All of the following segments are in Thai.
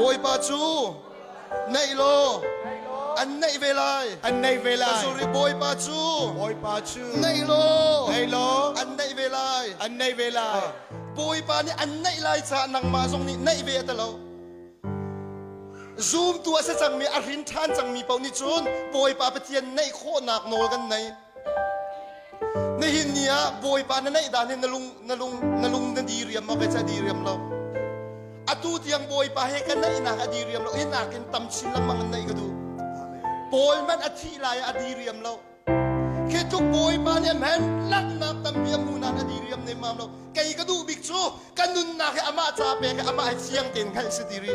บอยปาจูในโลอันในเวลาสุริบอยปาจูในโลอันในเวลาบอยปานี่อันในลายชานังมาทรงนี้ในเวตะเราซูมตัวเสจังมีอรินทานจังมีเป่านิจุนบอยปาเปเทียนในโคหนักโนกันในหินเนี้ยบอยปาในด่านนี่นลุงนดีเรียมมาเป็นจะดีเรียมเราอตูที่ยังบอยปาให้กันในนักอดีเรียมเราเห็นนักกินตำชินละมังในก็ดูบอยมันอธิลายอดีเรียมเราแค่ทุกบอยปาเนี่ยแม่นลักนักตำเบียมมูนันอดีเรียมในมังเราไก่ก็ดูบิ๊กชูกันนุนนักให้อามาจ่าเปกอามาให้เชียงเต็นให้สติรี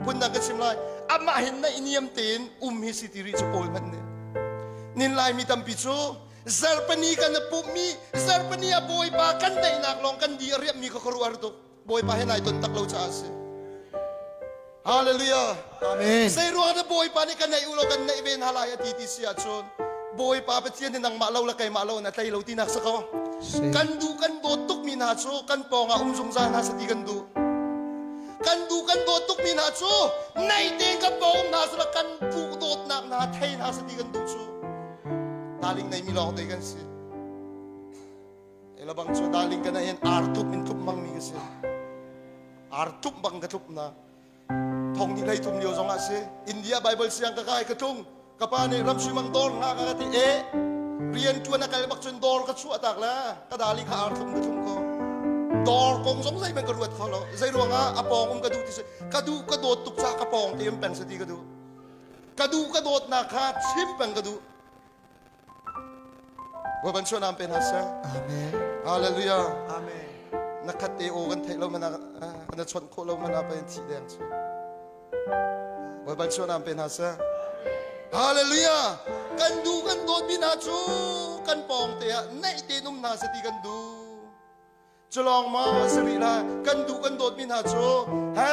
พุ่นนักก็ชิมลายอามาเห็นในเนียมเต็นให้สติรีจะบอยมันเนี่ยนินลายมีตำปิชูZarpani kan pumi, Zarpani boy pa kan day naklong kan di ariap mi kakaruar to. Boy pa henay ton taklaw sa ase. Hallelujah. Amen. Say ruang na boy pa ni kan nay ulo kan na iben halaya titi siya chon. Boy pa pat siya nang malaw la kay malaw na taylaw tinak sa ko. Kandu kan botok minacho kan po nga umsong sana sa di kandu. Kandu kan botok minacho. Nay din ka po nasa kan pudot na tay na sa di kandu cho. Daling na imilong tayo kasi. Ilabang so daling ka na yan, artup mintup mang mi kasi. Artup bang katup na. Tong nilay tumliyo so nga si. India Bible siyang kakay katong. Kapane ramsumang dor nga kakati riyan tuwa na kalibak chun dor katsu atak la. Kadali ka artup katum ko. Dor kong song say man karuat follow. Say ruwa nga apong kaduti si. Kadu kadot tuk sa kapong tiyong pen sa di kadu. Kadu kadot na ka simpang kadu. Waban siya namin penasa. Amen. Hallelujah. Amen. Nakateo kan tayo man kanatsuan ko law man apa yung tideng siya. Waban siya namin penasa. Hallelujah. Kandu doon binacho kan pong teya na itinum na sa di kandu. Chulong mo sarila kandu doon binacho ha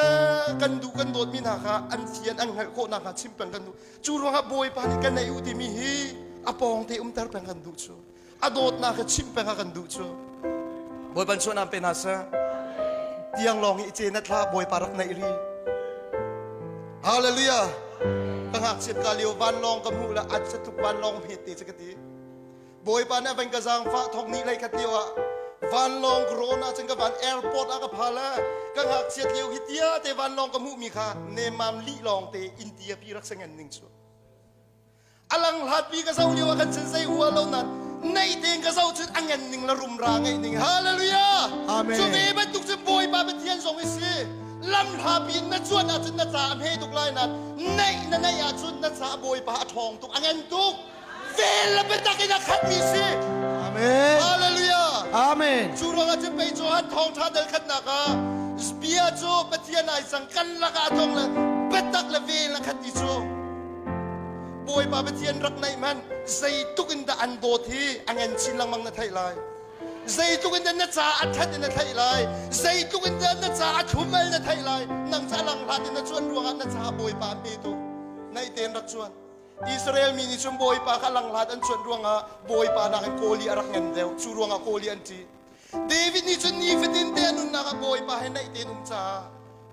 kandu doon binaka ansiyan ang ko nakachimpan kandu. Churo nga boy pa ni kan na iutimihi apong te tarpang kandu cho. Adot na kachimpa nga kanducho. Boy banso na ang penasa. Tiyang longi ichinat la, boy parak na iri. Hallelujah. Kangaksit kaliw, vanlong kamula at sa tukvanlong hiti sa kati. Boy pa na bang kazang fa, tong nilay katiwa. Vanlong corona sa van airport akapala. Kangaksit liw hitiya, te vanlong kamumi ka, ne mam li long te India pirak sa nganing so. Alang lahat pi kasaw niyo akan sensay uwalaw na nay ting kasaw chut angan ning larum rangay ning hallelujah. Amen. So may ba tuk sa boy pa batian song isi lam happy na chuan atun na sa am he tuk lai na nay atun na sa boy pa atong tuk angan tuk vel betaki na khat mi si. Amen. Hallelujah. Amen. Churo nga chen pei chuan thong tha dal khat na ka spia cho batian ai sang kan la ka atong la betak la vel la khat ti cho. Boy pa betian rak nay man zay tukin da andot hi angan silang mang na thailay zay tukin da na cha athat na thailay zay tukin da na cha athumal na thailay nang salang latin na chuan ruang na cha boy pa pito nay ten rak chuan Israel mini chum boy pa kalang lat an chuan ruang boy pa na kan koli arak ngan dew chu ruang koli anti David ni chun ni fitin te anun na ka boy pa hen nay ten cha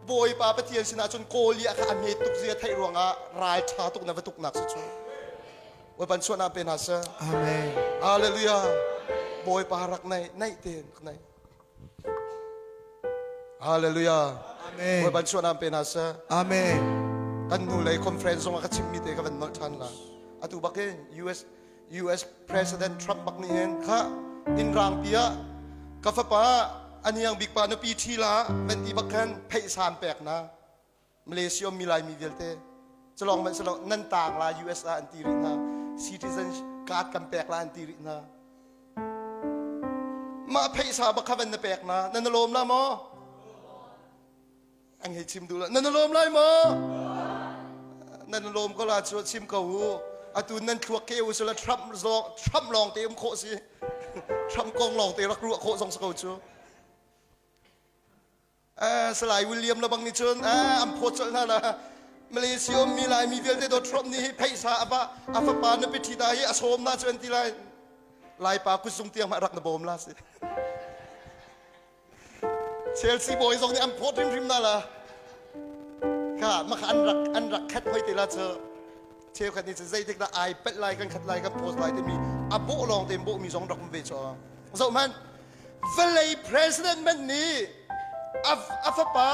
boy pa patian sinachon koli aka ametuk zia thai ruanga rai tha tuk na vatuk nak chu waban suan na penasa. Amen. Hallelujah. Boy pa harak nay ten nay. Hallelujah. Amen. Waban suan na penasa. Amen. Kanulay conference nga katsimite ka van tan la atu bakin US President Trump baknihen ka inrang pia ka fa pa aniyang big pa no PT la benti bakan phai sam pek na Malaysia milai mi velte chalong man salong nan tang la US la antiri na citizen card kam pek la antiri na ma phai sa ba khavan na pek na nanalom la mo ang hichim dula nanalom lai mo nanalom ko la chu chim ko hu atu nan thuak ke usula Trump long te kho si Trump kong long te rak ru kho songsko chu Salai William la bang ni chun am phot na la Malaysia mi lai mi vel te do Trump ni paisa aba afa pa na piti dai asom na chun ti lai pa ku sung tiang ma rak na bom la si Chelsea boys ong ni am phot rim na la ค่ะมาอันรักแคทหอยติลาเธอเชฟคันนี้จะใจที่ละไอเป็ดไลกันขัดไลกันโพสไลที่มีอับโบลองเต็มโบมี2 ดอกมันเวชอ่ะสมันเวลาประธานมันนี่อัฟป้า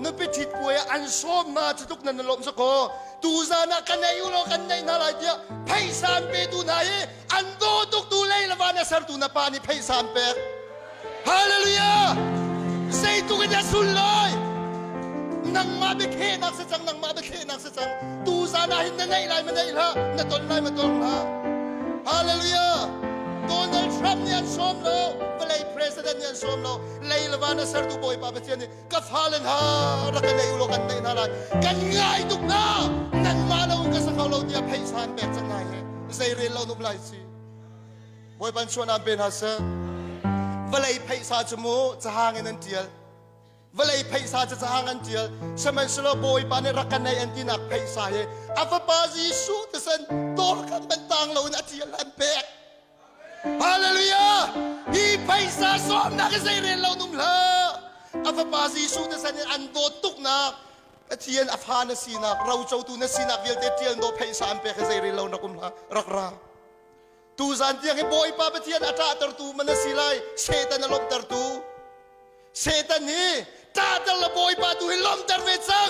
นึกไปทิดป่วยอันส้มมาจะทุกนันลมสกอตูซานักกันในยุโรกันในนาลายเดียไพศาลเปตูนายอันโดตุกตูเลยละวานะสารตูนาปานิไพศาลเปฮาเลลูยาเซตุกันจะสุดเลยนังมาเบเคนักสัจนังมาเบเคนักสัจตูซานาหินนั่นไงไรมันไงละนั่นต้นไรมันต้นละฮาเลลูยาโดนัลด์ทรัมป์ยันส้มโลเวลาประธานยันส้มโลเลยละวานะสารตูบอยปาเบติยันกับฮาเลนฮารักกันในยุโรกันในนาลายกันง่ายทุกนานั่นมาเราก็สักเขาเราเดียไพศาลเปจังไงเซเรลเราหนุ่มไลซีบอยปันชวนอันเป็นฮาเซเวลาไพศาลจมูกจะห่างกันนั่นเดียวเวลาไพศาลจะห่างกันเดียวสมัยสโลบอยปานรักกันในอันที่นักไพศาลอัฟปาซีสูตสันโตกันเป็นต่างเราหน้าที่ลันเปกฮาเลลูยาฮีไพศาลสอมนักเซเรลเราหนุ่มละอัฟปาซีสูตสันอันโดตุกนักเทียนอัฟฮานสีนักเราเจ้าตูนสีนักเวลเทียนโดไพศาลเปกเซเรลเราหนักละรักราตูซันเทียงให้บอยปาเทียนอัตราตรตูมันสีไลเซตันลมตรตูเซตันนี้ตาตละบอยปาตูให้ลมตรเวซัง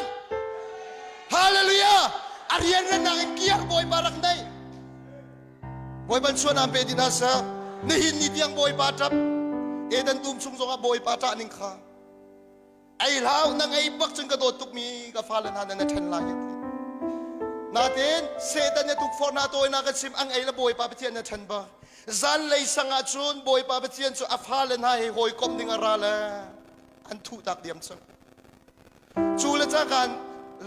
ฮาเลลูยาอารียนนังเกียร์บอยปารักได้บอยบันชวนอัมเปดินาซานี่หินนี่เตียงบอยปาทับเอดันตุมชุงซงบอยปาตานิงข้าไอ้ลาวนังไอ้บักจึงกระโดดตุกมีกับฟ้าเลนฮันนั่นทันลายนาเดนเซตันเนี่ยตุกฟอร์นาโตยนากันซิมอังไอ้ละบอยปาเทียนเนี่ยทันบ่จันเลยสังอาจุนบอยปาเทียนสุอัฟฮาเลนให้หอยกมดิงอาราละอันทุตักเดียมซังจูละจากกัน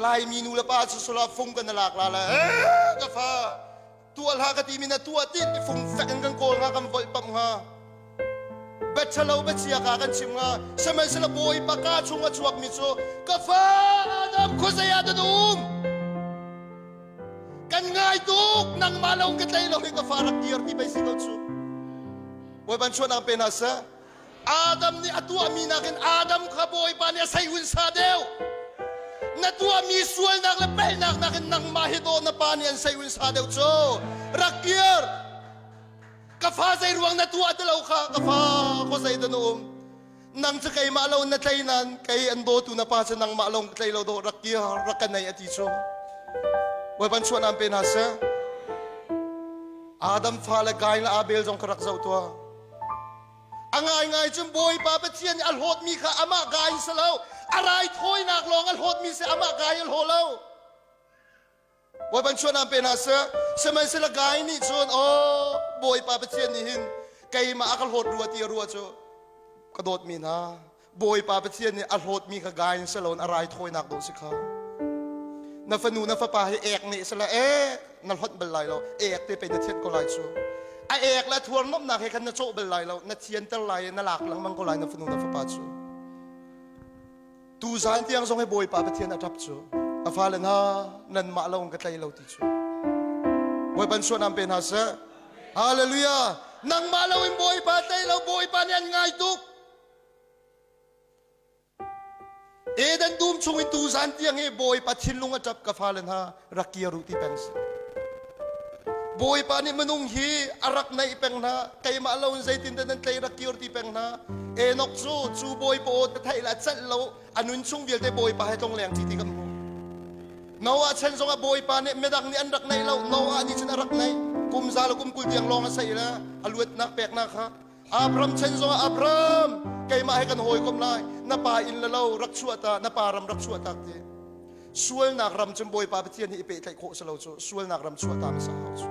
ลายมีนูละปาสุสลาฟงกันหลากลาละกับฟ้าตัวลากตีมินาตัวติดฟงแฝงกันโกงกันวอลปั๊มฮะเบ็ดเชลาเบ็ดเสียกันชิมฮะสมัยสละบอยปากาชุงชวกมิโซกับฟ้าดับคุสยาดนุมกันง่ายตุกนังมาลงกันเลยเราให้กับฟารักเดียร์ที่ไปสิเขาชูวันบันชวนอังเป็นอาซาอาดัมนี่อตัวมีนักกันอาดัมขบอยปานเนี่ยใส่หุ่นซาเดวนัตัวมีส่วนนักและเป็นนักกันนังมาฮิโดนปานเนี่ยใส่หุ่นซาเดวโจรักเดียร์กับฟ้าใส่รวงนัตัวเดลาค่ะกับฟ้าเขาใส่ดนุมนังจะใครมาลงนัดใจนั้นใครอันโดตุนปาจะนังมาลงใจเราโดรักเดียร์รักกันในอดีตโจวันบันชวนอันเป็นอาซาอาดัมฟ้าและกายและอาเบลจงกรักเจ้าตัวอังไงจุ่มบอยปาเปเทียนอัลโหดมีข้าอามากายสลาวอะไรถอยนักลองอัลโหดมีเสอามากายอัลโหดแล้ววันบันชวนอันเป็นอาซาสมัยสละกายนี่ชวนโอ้บอยปาเปเทียนนี่หินไกมาอัลโหดรัวตีรัวโจกระโดดมีนะบอยปาเปเทียนนี่อัลโหดมีข้ากายสลาวอะไรถอยนักโดสิข้านัฟนูนัฟปาให้เอกนี่สละนั่นฮอตเบลไลเราเอกที่เป็นนักเทียนก็ไลชัวไอเอกและทวนน้ำหนักให้กันนักโจเบลไลเรานักเทียนตะไลนักหลักหลังมังก็ไลนัฟนูนัฟปาชัวตูซานที่ยังส่งให้บอยปาเปเทียนอับชัวอาฟาเลนะนั่นมาเราองค์กตายเราติชัวบอยปันชวนนำเป็นฮาเซฮาเลลูยานังมาเราอินบอยปาเตยเราบอยปานี่ง่ายตุกเอดันดูมชงอินตูซันที่ยังเอบอยปัดชินลุงจับกับฟาเลนฮารักเกียรุติเป็งส์บอยปานี่มนุงฮีอารักในเป็งนะใครมาเล่าใจตินเดินใครรักเกียรุติเป็งนะเอนกจูบอยปอดไทยละจัดเราอันนุนชงเดียวแต่บอยปาให้ตรงแรงที่กันหูนาวาเช่นสงบอยปานี่ไม่ดังนี่อันรักในเรานาวานี่ฉันรักในกุมซาลกุมกุลเดียงลองอาศัยละอลวดนักแปกนักฮะอับรามเช่นสงอับรามใครมาให้กันหอยกมไลนับปาอินละเรารักชัวตานับปารำรักชัวตาเตส่วนนักรำจมบอยปาเปเทียนนี่เปไทยโคสลาวโจส่วนนักรำชัวตาไม่สาวโจ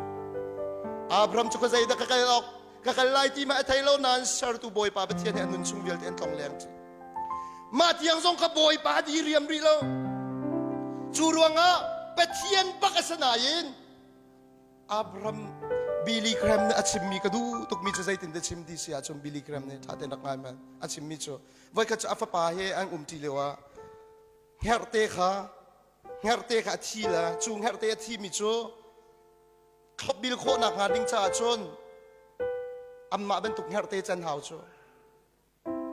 อับรามจุกใจตะกะไกลออกกะไกลไลที่มาไทยเรานั้นสารตูบอยปาเปเทียนนี่อันนุนชุงเวลเต็นทองแรงจีมาที่ยังทรงขบอยปาดีเรียมรีเราจูรวงอ่ะเปเทียนปักษณายินอับรามบิลลี่แครมเนี่ยอาชิมมีกระดูตุกมีจะใจตินเดชิมดีสิอาชมบิลลี่แครมเนี่ยถ้าเต็นรักงานมันอาชิมมีโจไว้ก็จะอัฟปาเฮอังทีเลวะเฮร์เตค่ะทีละจุงเฮร์เตทีมีโจขับบิลโคนักงานดิ้งชาชนอัมมาเป็นตุกเฮร์เตจันหาวโจ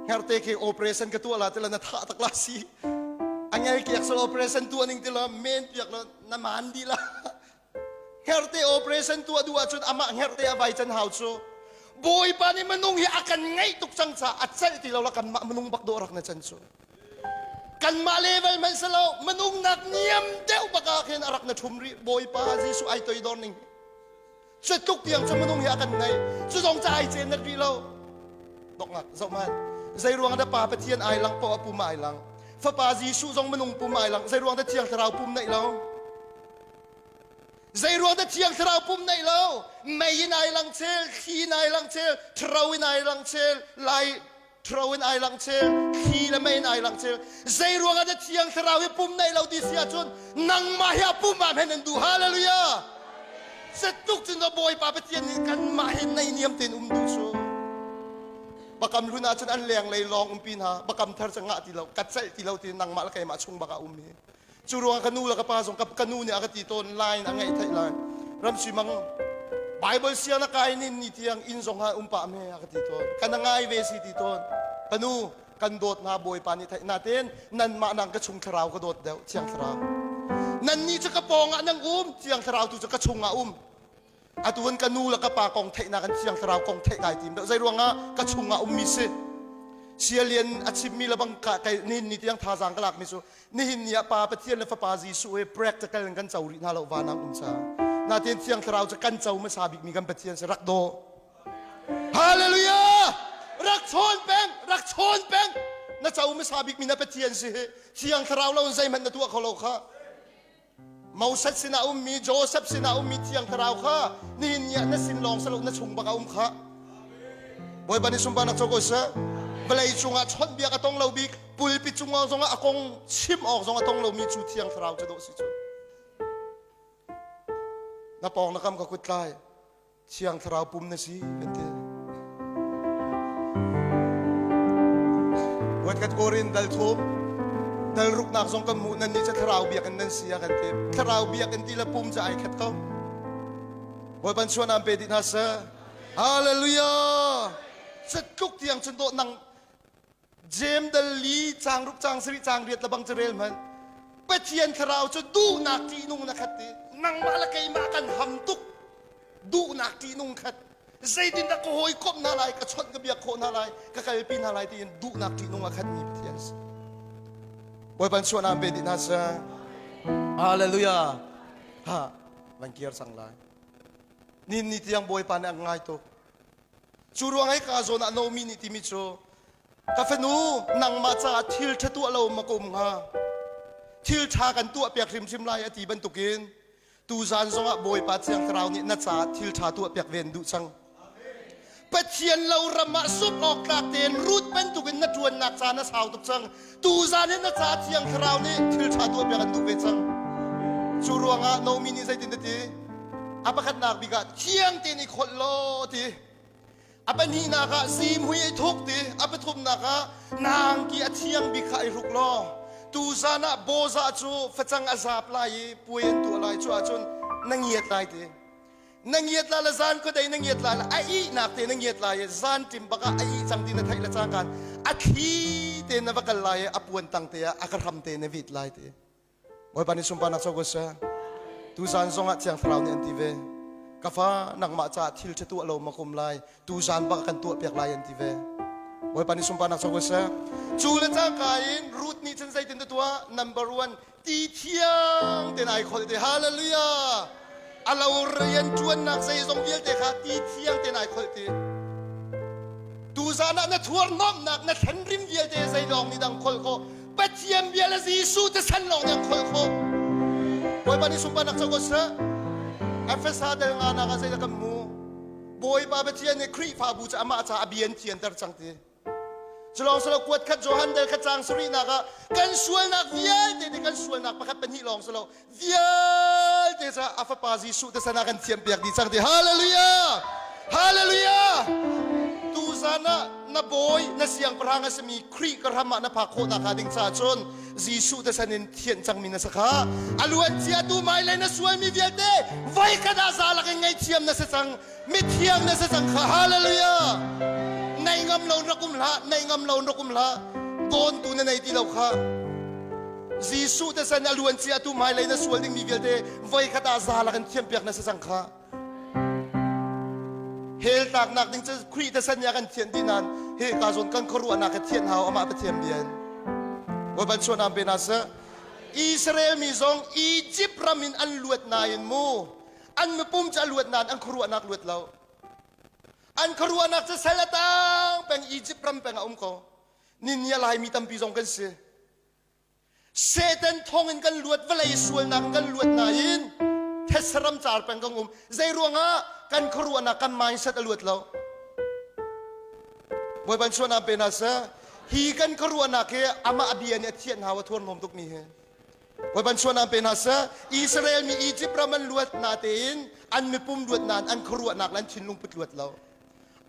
เฮร์เตเคโอเปอเรชั่นกระตัวละแต่ละนัทตะกลาสี ang ngay kiyak sa operation tu aning tila men piyak lo naman di la herte operation tu adu achun ama herte abai chan hauso boy pa ni manung hi akan ngay tuksang sa at sa tilaw la kan manung bakdo orak na chanso kan ma level man salaw manung nak niam deu baka ken arak na thumri boy pa jisu ai toy dorning sa tuk tiang sa manung hi akan ngay su dong cha ai chen na rilaw dok ngak zo man zai ruang da pa pathian ai lang po pu mai lang fa pa jisu dong manung pu mai lang zai ruang da tiang tharau pum nai law zai ruang da tiang tharau pum nai law mai nai lang chel khi nai lang chel thrau nai lang chel lai thrau nai lang chel khi la mai nai lang chel zai ruang da tiang tharau pum nai law di sia chun nang ma ya pum ma hen du hallelujah setuk tin da boy pa pathian kan ma hen nai niam ten du so bakam luna chun an leng lei long pin ha bakam thar changa ti lo kat sai ti lo ti nang ma la kai ma chung baka mi churuang kanu la ka pa song kap kanu ni akati ton line angai thai line ram si mang bible sia na kai nin ni tiang in song ha pa me akati ton kanangai ve si ti ton kanu kan dot na boy pa ni thai natin nan ma nang ka chung tharau ka dot deu chiang tharau nan ni cha ka ponga nang chiang tharau tu cha ka chunga atuan kanu la ka pa kong thai na kan chiang tharau kong thai kai tim zai ruanga ka chunga mi se sialian achim mi labang ka kai nin ni tiang tha jang kalak mi su ni hin ya pa pathian la fa pa ji su e practical kan chauri na lo wa na sa na tin chiang tharau cha kan chau ma sabik mi kan pathian se rak do hallelujah rak chon peng na chau ma sabik mi na pathian se chiang tharau lo zai man na tu kho lo kha Mauset sina mi Joseph sina mi tiang tharau kha nin ya na sin long salo na chung baka kha boy bani sumba na chogo sa balai chunga chon bia ka tong lo bik pulpit chunga zonga akong chim ok zonga tong lo mi chu tiang tharau cha do si chu na pong na kam ka kutlai tiang tharau pum na si ente wat kat korin dal thum dal ruk nak song kamu nan ni cha tharau biak nan sia kan te tharau biak kan ti la pum cha ai khat ko boy ban chuan am pe di na sa hallelujah sa tuk tiang chen do nang jem dal li chang ruk chang sri chang riat labang cherel man pathian tharau chu du nak ti nung na khat te nang ma la kai ma kan ham tuk du nak ti nung khat zai din da ko hoi kop na lai ka chot ka biak kho na lai ka kai pin na lai ti du nak ti nung khat mi pathian boy ban chuan am be di na sa hallelujah ha ban kier sang lai nin ni tiang boy pan ang ngai to churuang ai ka zona no mi ni ti mi cho ka fenu nang ma cha thil thatu alo ma kum ha thil tha kan tu piak rim sim lai ati ban tukin tu zan zonga boy pa chiang trau ni na cha thil tha tu piak ven du chang pathian lo rama sup ok tak ten rut ban tukin na tuan nak cha na sau tuk chang tu zan na cha chiang trau ni thil tha tu piak an tu ve chang churuanga no mi ni sai tin ti apakat nak bigat chiang tin i khol lo ti apani na ka sim hui thok ti apathum na ka nang ki athiang bi khai ruk lo tu zana boza chu phachang azap lai puyen tu lai chu achun nangiet lai ti nangiet la la zan ko dai nangiet la ai nak te nangiet lai zan tim baka ai chang tin na thai la chang kan akhi te na bakal lai apuan tang te akaram te na vit lai ti boy pani sumpa na chogo sa tu zan zonga chiang frau ni antive kafa nang ma cha thil che tu alo makum lai tu zan ba kan tu piak lai antive boy pani sumpa na chogo sa chu la cha kain root ni chen sai tin tua number 1 ti thiang ten ai khol te hallelujah alo rian chuan nak sai zong vial te kha ti thiang ten ai khol te tu zan na thuar nom nak na than rim vial te sai long ni dang khol kho pathiam vial jisu te san long yang khol kho boy bani sumpa nak chogo sa afesa del nga na ka sai ka mu boy ba pathian ne kri fa bu cha ama cha abien tian tar chang te Selong selo kuat kat Johan del kacang suri naga kan sual nak vial te kan sual nak pakat penhi long selo vial te sa afa pazi su te sana kan tiam piak di chang te hallelujah hallelujah tu sana na boy na siang paranga semi kri karama na pakho na kading cha chon jisu te sanin thian chang min na sakha aluan chia tu mai le na sual mi vial te vai kada zala ka ngai thiam na sa chang mi thiam na sa chang hallelujah nay ngam lo rakum la nay ngam lo rakum la don tu na nay ti lo kha จีสุแต่สันอลวนเจียตุไม้เลยนะส่วนที่มีเวลเดไว้ขตาซาละกันเทียมเปียกนะสังขะเฮลตากนักดิ้งจะครีแต่สัญญากันเทียนดีนันเฮกาจนกันครัวนักเทียนหาวอามาไปเทียมเบียนว่าบันชวนนำเป็นอาเซอิสราเอลมีซองอียิปต์รามินอันลวดนายมูอันไม่ปุ่มจะลวดนานอันครัวนักลวดเราอันครัวนักจะเสละตังเป็นอียิปต์รำเป็นอุ้มเขานินยาลายมีตั้มปีซองกันเสียเซตันทองกันลวดเวลาส่วนนักกันลวดนายนเทสรัมจาร์เป็นกังใจรวงฮะกันครัวนักกันไม่สัตลวดเราบ่อยบันชวนนำเป็นอาเซฮีกันครัวนักเฮอามาอเบียนเทียนหาวทวนนมตุกมีเฮว่าบันชวนนำเป็นอาเซอิสราเอลมีอียิปต์รามันลวดนาเตนอันไม่ปุ่มลวดนานอันครัวนักลันชินลุงปิดลวดเรา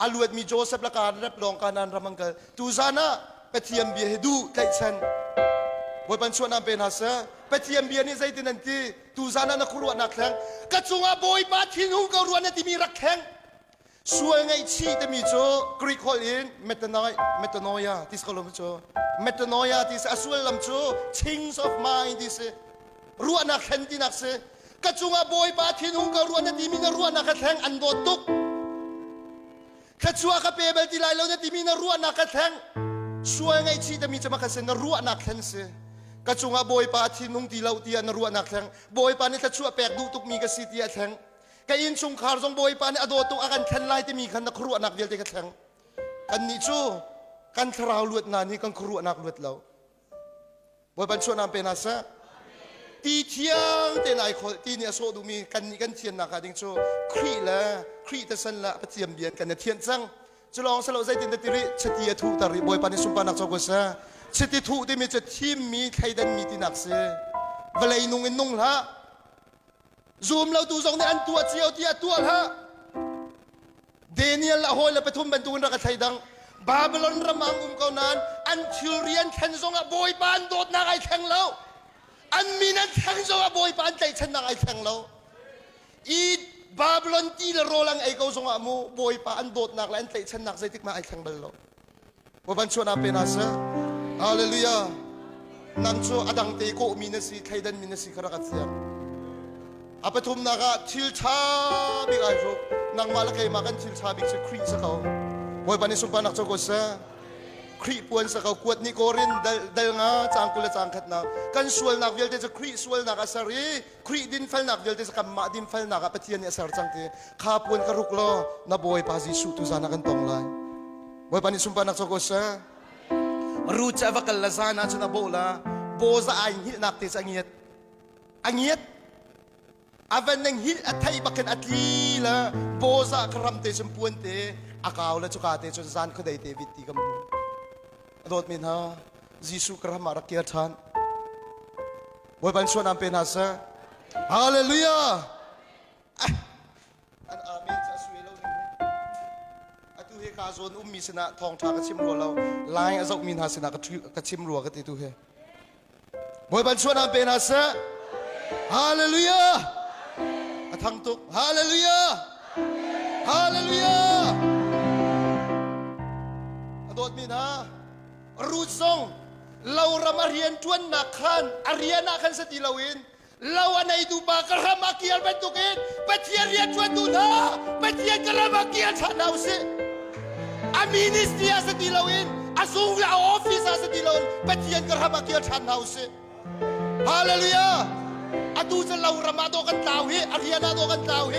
อลวดมีโจเซฟละการรับรองการนันรามังกลตูซานะไปเทียมเบียดูไกชันว่าบันชวนนำเป็นอาเซไปเทียมเบียนี่ใจตินันทีตูซานะนักครัวนักแข่งกระจุงอาบอยปาทินหุงกรัวนี่ที่มีรักแข่งช่วยไงชีแต่มีโจกรีกฮอลินเมตโนยาที่สกอลมโจเมตโนยาที่สวยลำโจ things of mind ที่สรัวนักแข่งที่นักเสกระจุงอาบอยปาทินหุงกรัวนี่ที่มีรัวนักแข่งอันโดตุกกระจุงอาเปเบลที่ไลเราเนี่ยที่มีรัวนักแข่งช่วยไงชีแต่มีจะมาเกษตรรัวนักแข่งเสกระจุงอาบอยปาทินหุงที่เราที่อันรัวนักแข่งบอยปานี่กระจุงอาแปลกดูตุกมีกสิทธิ์แข่งกอินชุงคาร์จงบอยปานอโดตุอากันแคนไลที่มีขันนักครัวนักเดียวที่กระแทงกันนิจูกันทราวลวดนานี่กันครัวนักลวดเราบอยปันชวนนำเป็นอาซะตีเทียงเตนไอคนตีเนี่ยโซดูมีกันนี่กันเทียนนักดิงโจครีละครีแต่สันละปะเทียมเบียดกันเนี่ยเทียนจังจะลองสโลใจตินติริชติยทูตาริบอยปานิสุปานักโจกุสะชติทูที่มีจะทีมมีใครดันมีที่นักเสเวลาอินุงอินุงละซูมเราดูสองในอันตัวเจียวที่ตัวละเดนิเอลละหอยละไปทุ่มเป็นตัวนักไทยดังบาบิลอนระมังเขานั้นอันชิลเรียนแข่งสงบอยปานโดดนักไอแข่งเราอันมีนักแข่งสงบอยปานใจชนะไอแข่งเราอีบาบิลอนที่ละโรลังไอเขาสงบมูบอยปานโดดนักและอันใจชนะใจติกมาไอแข่งเบลเราว่าบันชวนอาเป็นอาเซฮาเลลูยานั่นชัวอดังเตโกมีนสีไทยดันมีนสีขรักเสียงอาปทุมนักทิลชาบิกไอโฟนังมาละเคมากันทิลชาบิกจะครีสเขาบ่อยปานิสุปานักโจกุสะครีปวนสเขากวดนิโกรินเดลงาจางกุลจางขัดนากันสวลนักเวลเตจะครีสวลนักอาสารีครีดินฟัลนักเวลเตจะกำมาดินฟัลนักปะเทียนอาสาจังเตข้าปวนกรุกล้อนาบ่อยปาจิสุตุจานักันตองไลบ่อยปานิสุปานักโจกุสะรู้จักว่ากันละซานาชนะโบลาโบจะไอหินักเตจะเงียดอังเงียดอาวันนึงฮิตอัฐิบักกันอัฐิละโบซาครัมเตชมพูนเตอากาวละจุกาเตชนซานขดายเตวิติกัมโดดมินฮะยิสุครามารักเกียรทันวันบันชวนนำเป็นอาซะฮาเลลูยาอันอาเมนจะสวยเราหนึ่งอัตุเฮกาโซนมีสนะทองทากระชิมรัวเราลายอาซอกมินหาสนะกระชิมรัวกติตุเฮวันบันชวนนำเป็นอาซะฮาเลลูยาทั้งตุกฮาเลลูยาฮาเลลูยาอดมินะรูซงเรารำเรียนทวนนักขันอารียนักขันสติลาวินเราอันไหนดูบากระมาเกียร์เป็นตุกินไปเทียนเรียนทวนดูนะไปเทียนกระมาเกียร์ชนะอุสิอามินิสเตียสติลาวินอาซูงอาออฟฟิศสติลาวินไปเทียนกระมาเกียร์ชนะอุสิฮาเลลูยาอดูจะเรารามาโดกันตาวเฮอารียนาโดกันตาวเฮ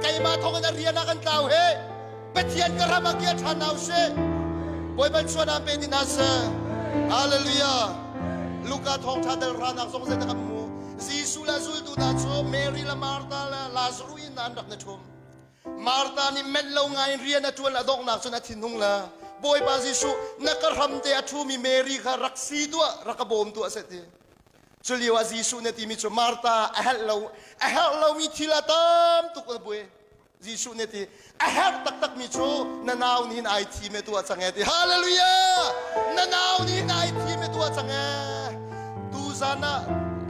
ไกมาทองกันอารียนากันตาวเฮเปเทียนกระมาเกียร์ชานาวเซบอยบันชวนนำเป็นดินาเซฮาเลลูยาลูกาทองชาเดลรานักสงเสตกับมูซีซูลาซูลดูนาโชเมรีละมาร์ตาละลาซรูอินนันดักนชมมาร์ตานี่เม็ดเราไงเรียนชวนละดอกนักชนทินนุงละบอยบาซิซูนักรำเตอชูมีเมรีค่ะรักซีตัวรักบอมตัวเสตีจุลีวาซิสุเนติมิจูมาร์ตาเฮลเรามีทิลาตามตุกบุยซิสุเนติเฮลตักมิจูนานาอุนินไอทีเมตัวจังเอติฮาเลลูยานานาอุนินไอทีเมตัวจังเอตูซานะ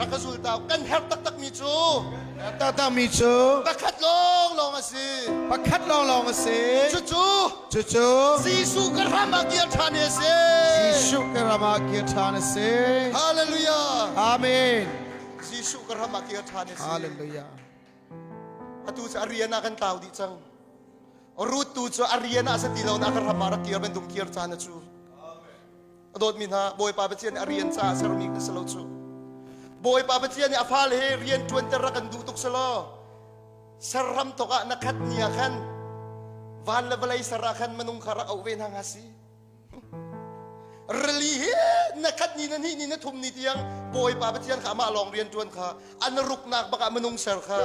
รักสุลตากันเฮลตักมีจู tata mi chu ประคัดลองสิ pakhat long se จู chu ซีสุกรามาเกียรทานเส Yishu karama kirtan se ฮาเลลูยา Amen ซีสุกรามาเกียรทานเส Hallelujah อตูจะอารียนากันตาวดิจังรูดตูจะอารียนาสติเรานักรามารักเกียรเป็นดุมเกียรทานจูอดมินฮะบอยปาเปเจียนอารียนซาสรมิกสโลจูบอยปาเปเจียนอาฟาเลเรียนจวนตระกันดูตุกสโลสรัมตกะนักขัดเนียขันวันละเวลาสระขันมนุงคาระเอาเวนหางาซีรลีเฮนักขัดนี่นั่นทุ่มนี่เตียงบอยปาเปเจียนขามาลองเรียนจวนขาอันรุกนักบักมนุงเสรขา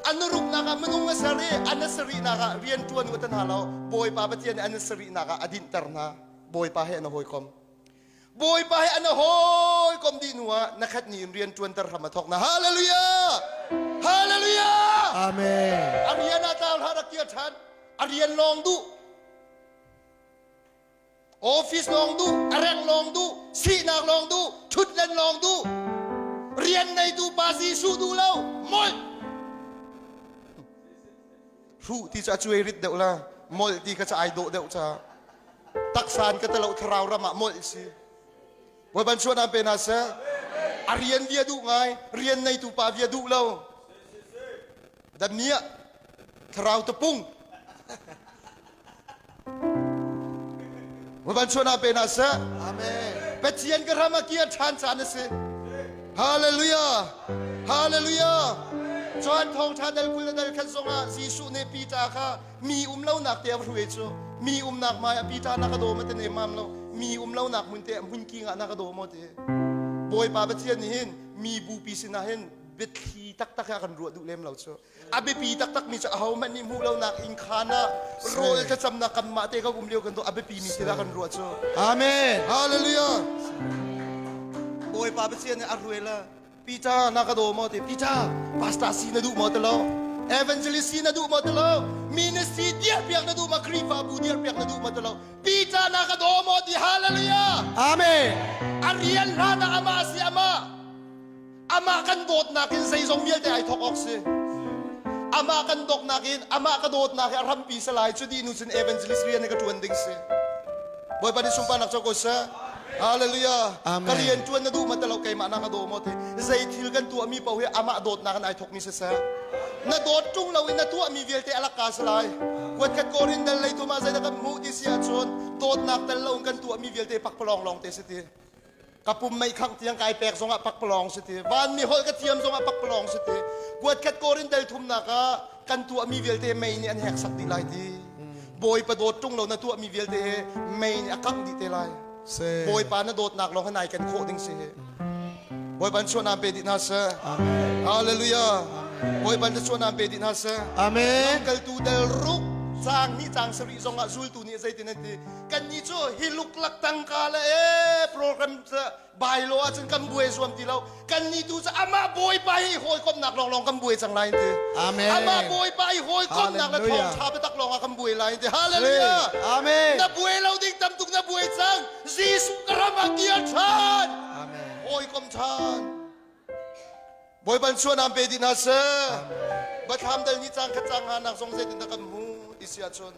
อันรุกนักมนุงเสรีอันสรีนักเรียนจวนวัฒนธรรมบอยปาเปเจียนอันสรีนักอดินตรนาบอยปาเฮนหอยคอมบอยไปอันโหยกอมดีนัวนักขัดนี่เรียนจวนตรมาทอกนะฮาเลลูยาฮาเลลูยา Amen อาเรียนอาตาลฮารักเกียรติอาเรียนลองดูออฟฟิศลองดูอาแรงลองดูสีนักลองดูชุดเล่นลองดูเรียนในดูภาษีสู้ดูแล้วมอลรู้ที่จะช่วยริดเดวละมอลที่ก็จะไอโดเดวจะตักสารก็ตะเลาทราวระมะมอลสิว่าบรรชวนอาเป็นอาเซอาเรียนเวียดูไงเรียนในตูปาเวียดูแล้วดันเนี้ยทราวตะปุงว่าบรรชวนอาเป็นอาเซ Amen เป็ดเชียนกระมาเกียรติชานสานเสฮาเลลูยาฮาเลลูยาจวนทองชาเดลกุลเดลขันสงาซีสุเนปีตาค่ะมีเล่าหนักเตียบรวยโจมีหนักมาปีตานักโดมันเตเนมามเรามีเล่าหนักมุนเตมุนกิงนักโดมอเตบอยปาเบเชียนนี่เห็นมีบูปีสินะเห็นเบ็ดทีตักกันรัวดูเล่มเราโจอาเบปีตักมีจะเอามันนี่มูเล่าหนักอิงคานะโรยจะจำนักกันมาเตก็กุมเลี้ยวกันตัวอาเบปีมีสิละกันรัวโจ Amen ฮาเลลูยาบอยปาเบเชียนเนี่ยอรวยละปีจ้านักโดมอเตปีจ้าพาสต้าซีนะดูมอเตลเอเวนเจลิซีนะดูมาตลอดมินิสตรีเดียร์เปียกนะดูมาครีฟาบูเดียร์เปียกนะดูมาตลอดปีจานักโดมอดีฮาเลลูยา Amen อาเรียนลานาอามาสิอามากันโดดนักินใส่ซองเมียแต่ไอทอกออกสิอามากันดกนักินอามากันโดดนักรัมปีสลายจุดีนุสินเอเวนเจลิสเรียนในกระจวนดิ่งสิบอยปานิสุปานักเจ้ากุศลฮาเลลูยาการเรียนจวนนะดูมาตลอดไกมานักโดมอดีใจทิลกันตัวมีเปล่าเฮอามาโดดนักไอทอกมิเสะนาโดดจุงเราอินนาตัวมีเวลเตอลักกาสลายกวดกันโกรินเดลเลยตัวมาใจนักมูดิเสียชนโดดนักแต่เรากันตัวมีเวลเตปักปลองลองเตสตีกับปุ่มไม่ขังเตียงกายแปลกสงะปักปลองสตีบ้านมีหอยกระเทียมสงะปักปลองสตีกวดกันโกรินเดลทุ่มนักกันตัวมีเวลเตไม่เนี่ยอันแหกสักดีไลดีบอยประโดดจุงเรานาตัวมีเวลเตไม่เนี่ยกังดีเตไลบอยปานาโดดนักลองขนายกันโคดิ้งสิบอยปันชวนนามเปดินาเซฮาเลลูยาบอยบันจะชวนนามเปดินาเซ Amen กัลตูเดลรุกจางนี่จางสรีซงอาซุลตูนี่ใจตินันตีกันนี่จู่ฮิลุกลักตังกาละโปรแกรมจะบายโลอาจจะกันบวยสวมตีเรากันนี่ดูจะอามาบอยไปหอยก้มหนักลองกันบวยจังไรตี Amen อามาบอยไปหอยก้มหนักแล้วทองชาไปตักลองกันบวยไรตีฮาเลลูยา Amen นับวยเราดิ้งตำตุกนับวยจังซีสุกระมาเกียรชาน Amen หอยก้มชานบอยบันชวนนามเปดินาเซบัดทำเดลนิจังขจังหานักสงสัยตินักกันหูอิสยาชน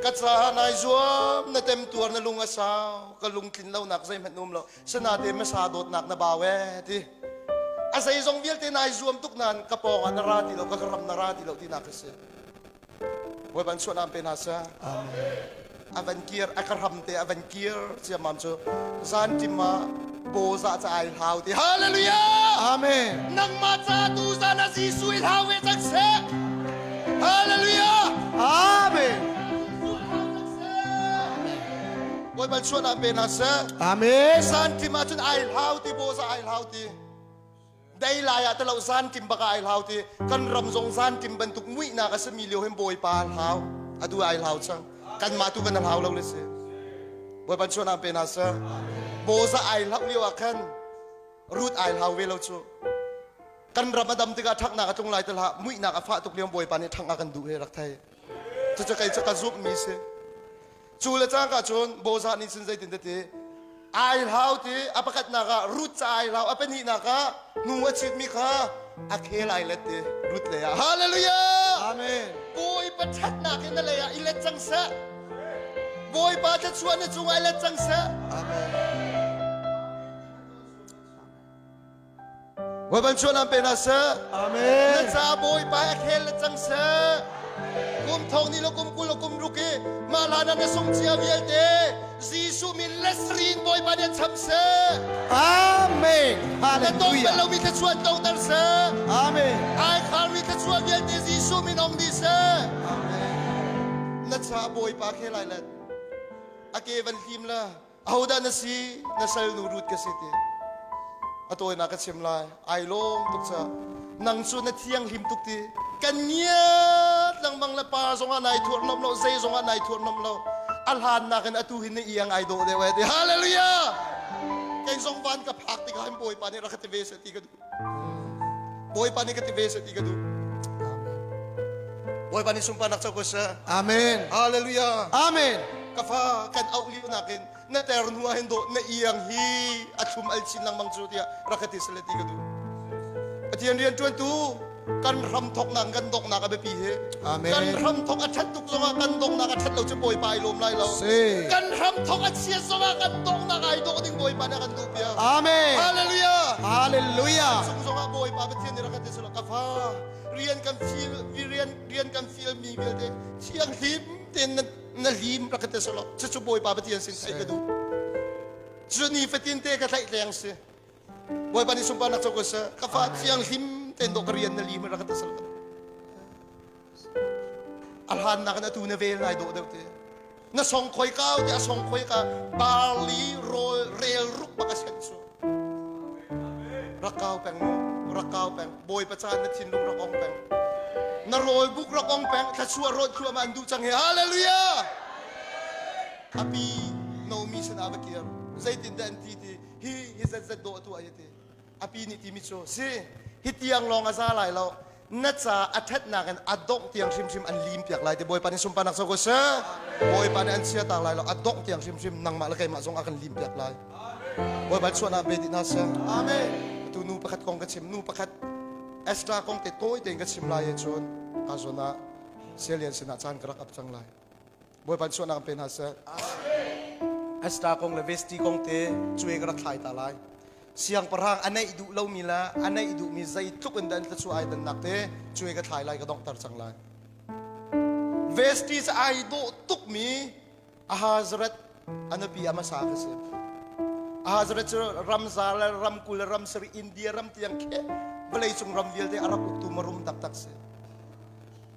กัจจาหนายจวมนาเต็มตัวนาลุงอาสาวกลุงกินเหล้าหนักใจมันนุ่มเราสนาเต็มมาสาโดดหนักนาบาเวทีอาศัยทรงเวียลเตนายจวมทุกนั้นกระปองนาราติเราก็กระรำนาราติเราที่นักเสียบอยบันชวนนามเปนาเซอเวนเกียร์กระรำเตอเวนเกียร์เสียมันจูซานจิมาโบซาจะไอฮาวตีฮาเลลูยา Amen นังมาจาตูซานาซีสุยฮาวเวจักเซฮาเลลูยา Amen บอยบันชวนอาเปนาเซ Amen ซานจิมาจนไอฮาวตีโบซาไอฮาวตีได้ลายแต่เราซานจิมบักไอฮาวตีกันรำทรงซานจิมบรรทุกมุ้ยนากัสมีเลียวเฮมโบยปาฮาวอดูไอฮาวจังกันมาตุกันฮาวเราเลยเซบอยบันชวนอาเปนาเซโบซาไอฮาวเลียวอาคันรูดไอฮาวเวลจูกันรำมาดำติกาทักนักจงไลตละมุ้ยนักฟ้าตุกเลียมบอยปานี่ทักอากันดูเฮรักไทยจะใครจะกระซุบมีเซจูเลจ้างกาจนโบซานี่สินใจตินเต ai hau ti apakat naka root sa ai hau apeni naka nuwa chit mi kha akhel ai lete root le ya hallelujah Amen. boy pathat na kin le ya ilet chang sa boy pa ta chuan na chung ai let chang sa Amen. boy ban chuan am pe na sa na Amen. cha boy pa akhel let chang sa kum thong ni lo kum kul lo kum ruki malana na song chia viel te jisu min lesrin boy pa de cham sa Amen. na tong Hallelujah. lo mi ta chuan tong tar sa Amen. ai khar mi ta chuan viel te jisu min ong di sa na cha boy pa khelai let ake van him la ahoda na si na sal nu rut ka siti atoy na ka chimlai ai long tuk cha nang chu na thiang him tuk ti kanya lang mang la pa zonga nai thur nom lo zai zonga nai thur nom lo alhan na kan atu hin iyang ai do de wa hallelujah kay zong van ka phak ti ka boy pa ni ra ka ti ve sa ti ka du boy pa ni ka ti ve sa ti ka du boy pa ni sumpa nak sa ko sa Amen. hallelujah Amen. kafa kan outliw nakin na ternuwa hindo na iyang hi at sumalsin ng mangsutia rakati sa latiga do. At yan riyan tuwan tu kan ramtok na gandok na kabepihe. Amen. Kan ramtok at hatuk sa mga gandok na kathatlaw sa boy pa ilom laylaw. Si. Kan ramtok at siya sa mga gandok na kaido ko ding boy pa na kandupya. Amen. Hallelujah! Hallelujah. Sungso nga boy pa ba't yan nirakati sa kafa. Riyan kan feel me bilde. Siyang him din na lim rakati sa lo. Sa boy pa ba't yan sin ay kadu. So ni fatin te ka tai leng se. Boy pa ni sumpa nak sa sa kafa siyang him tendo kariyan na lim rakati sa lo. Alhan na ka na tu na vel na do daw te. Na songkoy ka o di asongkoy ka bali rel ruk bakasenso. Rakaw peng mo, rakaw peng. Boy pa saan na tinlong rakong peng. Na roy buk rakong peng, kasua rod kua mandu chang he. Hallelujah! Api no mission abakir. Zay tinda antiti, hi zat do tu ayete. Api ni timitso, si hitiang long azalay law. Natsa athat na kan adok tiang sim an lim piak lai te boy pa ni sumpa nak sa ko sa. Boy pa ni an siya ta lai law adok tiang sim nang malakay masong akan lim piak lai. Boy ba suan na bedit na sa. Amen. Tu nu pakat kong katsim nu pakat extra kong te toy te katsim lai chon kaso na selian sina chan karak ap chang lai. Boy pa suan na kan penasa. Extra kong levesti kong te cuy karak thai ta lai. Siang perang anai idu lau mila anai idu mi zai tuk endan ta suai dan nakte cuy ka thai lai ka dong tar chang lai. Vesti sa ai do tuk mi ahazrat anapi amasa kasi. Ahazrat ramzal ram kul ram seri India ram tiang ke balai sung ram vil te arab uktu marum tak tak se.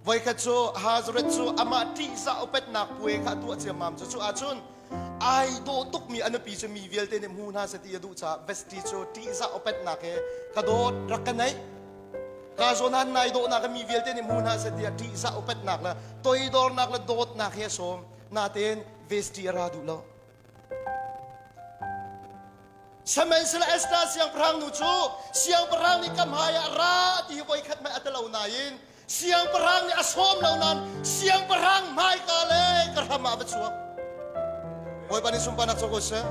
Vai ka cho ahazrat cho amati sa opet nak pue ka tu at mam cho achun ai do tuk mi anapi cho mi vil te ne muna sa ti adu cha vesti cho ti sa opet nak ke ka do rakanai ka zo nan nai do nak mi vil te ne muna sa ti sa opet nak la toy dor nak la dot nak he som natin vesti aradu lo. Samen sila esta siyang perang nucu, siyang perang ni kamhaya ra di boy kat may atalaw nain, siyang perang ni asom launan, siyang perang may kale karama betsuak. Boy pa ni sumpa nak sokos ha?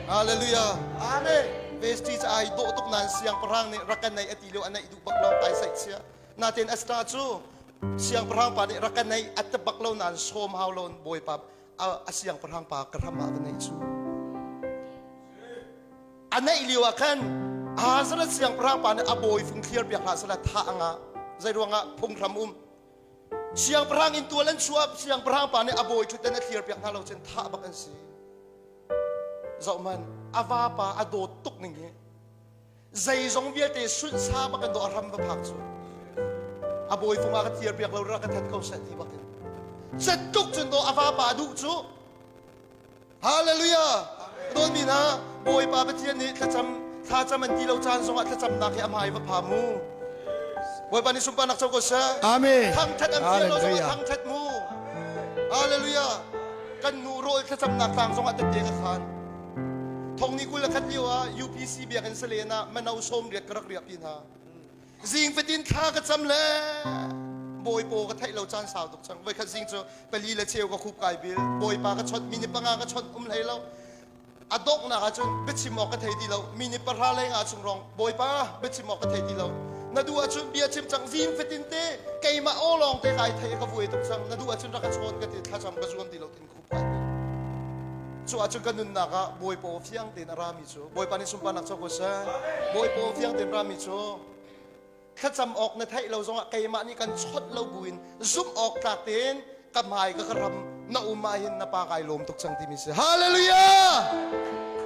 Hallelujah. Amen. Vesti sa ay dotok nan siyang perang ni rakanay atilo anay idubaklaw kay sa siya. Natin esta chu, siyang perang pa ni rakanay at tabaklaw nan som hawlon boy pa siyang perang pa karama na isu. Anay iliwakan hasalat siyang perang pa na aboy fung clear biyak hasalat haanga zay nga pung ramum siyang perang intualan suap siyang perang pa na aboy chutan na clear biyak halaw chen thabakan si zauman ava pa ado tuk ningi zay zong biyak te sun sabakan do aram bapak su aboy fung aga clear biyak law rakat hat kaw sa tibakan sa tuk chen do ava pa adu chu hallelujah. Doon din ha, boy papat yan ni tacham ang dilaw chan song at tacham na kaya amay papamu. Boy pa ni sumpa naksaw ko sa. Amen. Tangtat ang dilaw song at tangtat mo. Hallelujah. Kan nuro at tacham na tang song at tagdekakan. Tong ni kula kat liwa, UPC biyakin sa lena, manaw som riat karak riapin ha. Zing fatin ka katsam le. Boy po ka thay law chan sao tuk chang. Boy ka zing cho palila chew ka kup kay bil. Boy pa ka chot mini pa nga ka chot umlay law. อดกนะกะจนเบชิมอกกะเทติเรามีนิปะราเลงอาจุงรองบอยป้าเบชิมอกกะเทติเรานาดูอาจุนเบียชิมจังวิมฟิตินเตไกมาโอลองเตไกเทกะวุยตุกจังนาดูอาจุนรักชวนกะติถ้าจำกะจวนติเราตินคุปไปชัวอาจุนกันนุนนักะบอยปอฟิยังตินรามิจูบอยปานิสุมปานักชกษะบอยปอฟิยังตินรามิจูถ้าจำออกในไทยเราจงไกมานี่กันชดเราบุญซุ่มออกจากเต็นกับหายก็กระรำนาอุมาหินนาปากายลมตุกจังที่มิเสฮาเลลูยา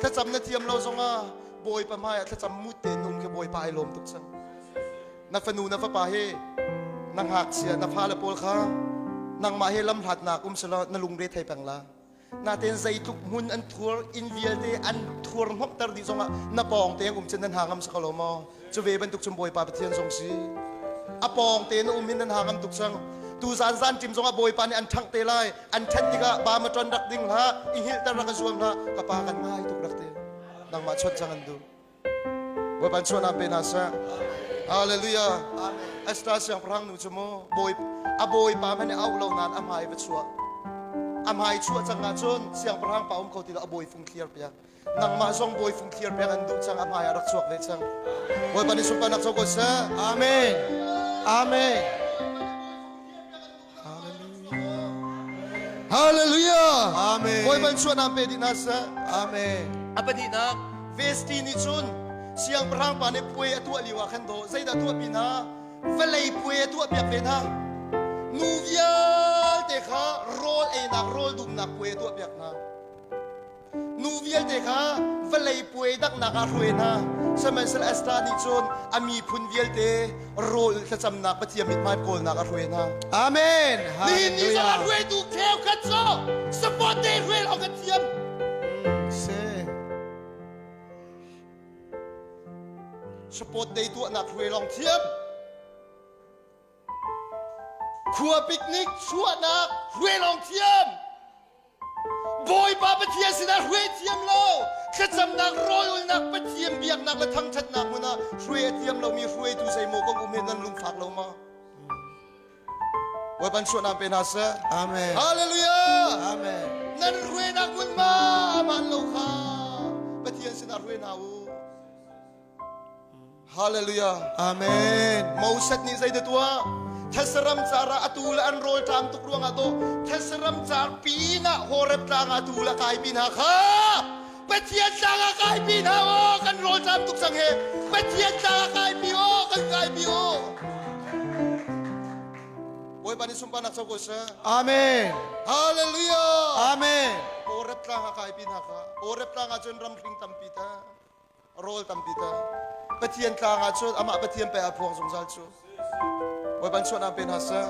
ถ้าจำในเทียมเราจงบอยปะมาถ้าจำมุดเตนุนกับบอยปายลมตุกจังนักฟนูนักฟ้าเฮนังหักเสียนักพาเลปอลข้านังมาเฮลำหัดนักสละนลุงเรทไทยแปงลานาเตนใจทุกมุนอันทัวร์อินเวียเตอันทัวร์มกตรดิจงนาปองเตงจันนันหางมสกลมอจะเวบันตุกชมบอยปาเทียนทรงสีอปองเตนมินนันหางมตุกจังตูซานซานจิมจงบอยปานี่อันทั้งเตลัยอันเทนติกะบามาจนดักดิ่งละอิหิลตระกระชวมละกะปากันง่ายทุกดักเตนังมาชดจังอันดูบอยปันชวนาเป็นอาซาฮาเลลูยาเอสตาเสียงพรังนูจโมบอยบอยปามันเอาเหล่านานอามายไปชัวอามายชัวจังงาจนเสียงพรังปาเขาติละบอยฟุงเคลียร์เปียนังมาส่งบอยฟุงเคลียร์เปียอันดูจังอามายรักชวกเลยจังบอยปันสุปานักชกษะอาเมนอาเมนฮาเลลูยาอาเมนบอยปันชวนามเปดินาซะอาเมนapa di nak vesti ni chun siang perang pa ne pue atua liwa khan do zaida tua pina velei pue atua pia pena nuvial te kha rol e nak rol dum nak pue atua pia na nuvial te kha velei pue dak nak a ruena samensel esta ni chun ami phun vial te rol khacham nak patia mit mai kol nak a ruena amen ni so a rue du kheu khat so support te rue ong ka tiam se support day ตัวนักเวลองเทียมครัวปิกนิกชัวนักเวลองเทียมบอยปาปะเทียสินะเวเทียมเราขจำนักรอยนักปะเทียมเบียกนักและทั้งชัดนักมุนะเวเทียมเรามีเวดูใส่โมกงอุเมนันลุงฝากเรามาว่าปันชวนนำเป็นอาเซอาเมนฮาเลลูยาอาเมนนั่นเวนักมุนมามันเราค่ะปะเทียสินะเวนาวูฮาเลลูยาอาเมนมูสัตนี่ใจเด็ดตัวเทสรัมจาระอตูละอันโรยตามตุกรวงอโตเทสรัมจารปีนะโฮเรปตางอตูละกายปีนะข้าเปเทียนจางกายปีนะโอกันโรยตามตุกสังเฮเปเทียนจางกายปีโอกันกายปีโอโอยปานิสุมปานักสกุศลอาเมนฮาเลลูยาอาเมนโฮเรปตางกายปีนะข้าโฮเรปตางจนรำพิงตัมปีตาโรลตัมปีตาปะเทียนกลางอาชุดอามาปะเทียนไปอาพวงสงสารชุดไว้บรรชวนอาเป็นฮัสซะ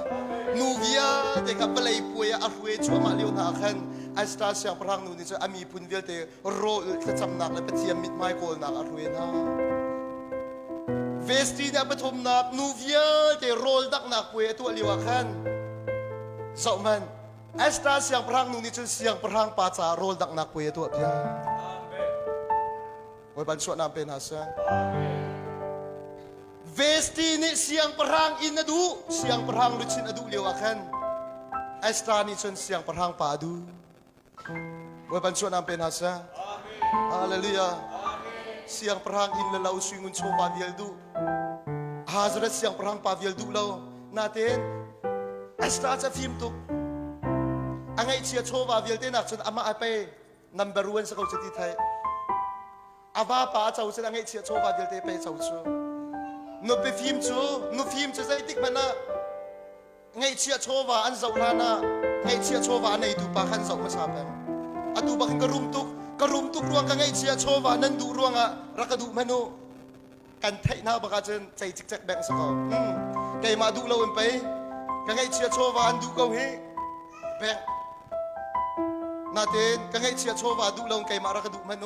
นูเวียเด็กกับเปลย์ป่วยอาเวชัวมาเลี้ยวหน้าขันไอสตาเสียงพลังนูนี่จะอามีพุนเวียเตโรจะจำหนักและปะเทียนมิดไมโคลหนักอาเวน่าเวสตีเนี่ยปฐมหนักนูเวียเตโรลดักหนักป่วยตัวเลี้ยวขันสองมันไอสตาเสียงพลังนูนี่จะเสียงพลังปาจาโรลดักหนักป่วยตัวเพียงไว้บรรชวนอาเป็นฮัสซะเวสตีนี่เสียงพลังอินดูเสียงพลังลุชินดูเลียวขันไอสตานี่จนเสียงพลังปาดูไว้บรรชวนนำเป็นฮัสซะฮาเลลูยาเสียงพลังอินเราสวิงุนโชปาเวียลดูฮาซาร์เสียงพลังปาเวียลดูเรานาเตนไอสตาจะฟิล์มตุกอังไงเชียโชปาเวียลเตนักจนอามาไอเป้นัมเบอร์วันสกุลสติไทยอาบ้าป้าเจ้าจนอังไงเชียโชปาเวียลเตเป้เจ้าชูนูไปฟิล์มชูนูฟิล์มจะใจติกมันนะไงเชียโชวาอันเจ้าลานะไงเชียโชวาในดูปาขันเจ้ามาชาเปงอดูปาขันกระรุมตุกรวงกันไงเชียโชวานั่นดูรวงอะรักดูมโนกันไทยนาบกาเจนใจจิกจักแบ่งสกอไงมาดูเราเอ็มไปกันไงเชียโชวาอันดูเขาเฮแบ่งนาเตนกันไงเชียโชวาดูเราไงมารักดูมโน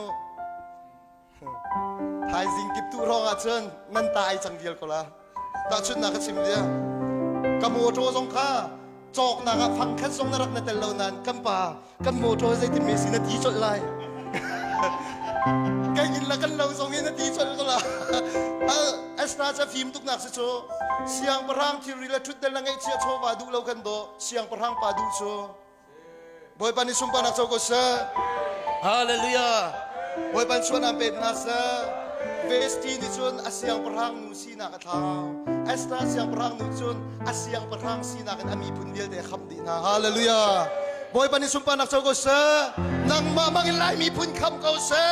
ทายสิงกิบตุรองอาเจนนั่นตายจังเดียวก็ละตาชุดนักชิมเดียกโมโตสงข้าจอกนักฟังคัดสงนรักนั่นแต่เหล่านั้นกัมปากโมโตใจติดเมสินาทีจดไล่แกยินละกันเราสงเงินนาทีจดก็ละเอสนาจะฟิล์มตุกนักสิโชเสียงพลังที่ริลทุดเดลังไอเชียโชวาดูเรากันโดเสียงพลังปาดูโชบอยปานิสุมปานักโชกุศลฮาเลลูยา boy pan chuan am bet na sa vesti ni chun asyang parang nu sina ka thau esta asyang parang nu chun asyang parang sina kan ami pundil de kham di na hallelujah boy pan ni sumpa nak chaw ko sa nang mamang lai mi pun kham ko sa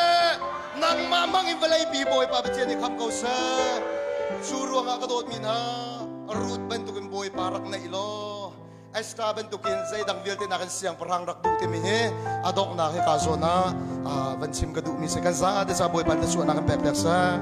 nang mamang in valai bi boy pa ba chen ni kham ko sa suru nga ka dot min ha root ban tu kan boy parak na ilo esta ban tu kin zai dang vilte na kan siang parang rak du te mi he adok na he kaso na ban sim ka du mi se kan za de sa boy pan na suan na kan pepek sa